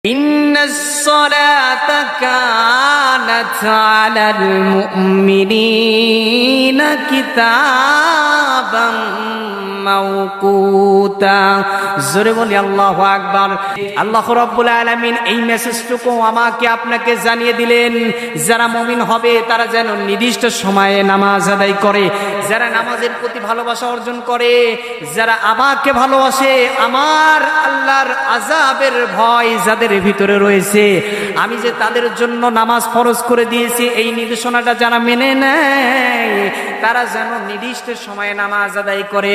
إن الصلاة كانت على المؤمنين كتابا موقوتا জোরে বলি আল্লাহু আকবার। আল্লাহ রাব্বুল আলামিন এই মেসেজটুকু আমাকে আপনাকে জানিয়ে দিলেন, যারা মুমিন হবে তারা যেন নির্দিষ্ট সময়ে নামাজ আদায় করে, যারা নামাজের প্রতি ভালোবাসা অর্জন করে, যারা আমাকে ভালোবাসে, আমার আল্লাহর আযাবের ভয় যাদের ভিতরে রয়েছে, আমি যে তাদের জন্য নামাজ ফরজ করে দিয়েছি এই নির্দেশনাটা যারা মেনে নেয় তারা যেন নির্দিষ্ট সময়ে নামাজ আদায় করে।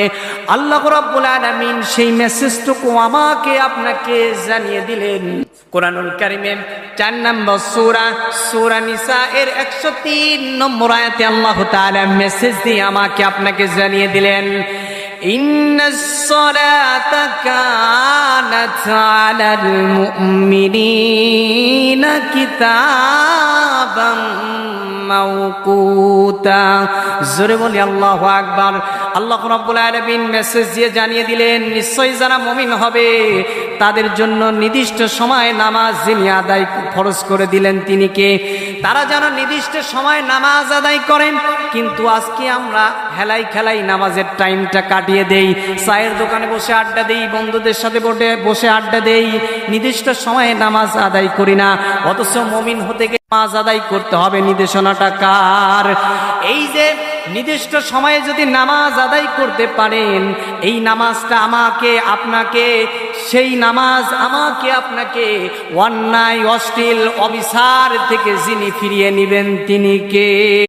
আল্লাহ রাব্বুল আলামিন সেই মেসেজটুকু আমাকে আপনাকে জানিয়ে দিলেন। কোরআনুল কারীমের 4 নম্বর সূরা নিসা এর 103 নম্বর আয়াতে আল্লাহ তাআলা মেসেজ দিয়ে আমাকে আপনাকে জানিয়ে দিলেন, ইন্নাস সালাতা কানাত আলাল মুমিনিনা কিতাবাম মাওকুতা। জোরে বলি আল্লাহু আকবার। আল্লাহ রাব্বুল আলামিন মেসেজ দিয়ে জানিয়ে দিলেন, নিশ্চয়ই যারা মুমিন হবে তাদের জন্য নির্দিষ্ট সময় নামাজ যিনি আদায় ফরজ করে দিলেন তিনি কে? তারা যেন নির্দিষ্ট সময় নামাজ আদায় করেন। কিন্তু আজকে আমরা হেলাই খেলাই নামাজের টাইমটা কাটিয়ে দেই, চায়ের দোকানে বসে আড্ডা দেই, বন্ধুদের সাথে বসে আড্ডা দেই, নির্দিষ্ট সময়ে নামাজ আদায় করি না। অথচ মুমিন হতে গেলে নামাজ আদায় করতে হবে। নির্দেশনাটা কার? এই যে নির্দিষ্ট সময়ে যদি নামাজ আদায় করতে পারেন, এই নামাজটা আমাকে আপনাকে, সেই নামাজ আমাকে আপনাকে অন্যায় অশ্লীল অবিচার থেকে যিনি ফিরিয়ে নেবেন তিনি কে?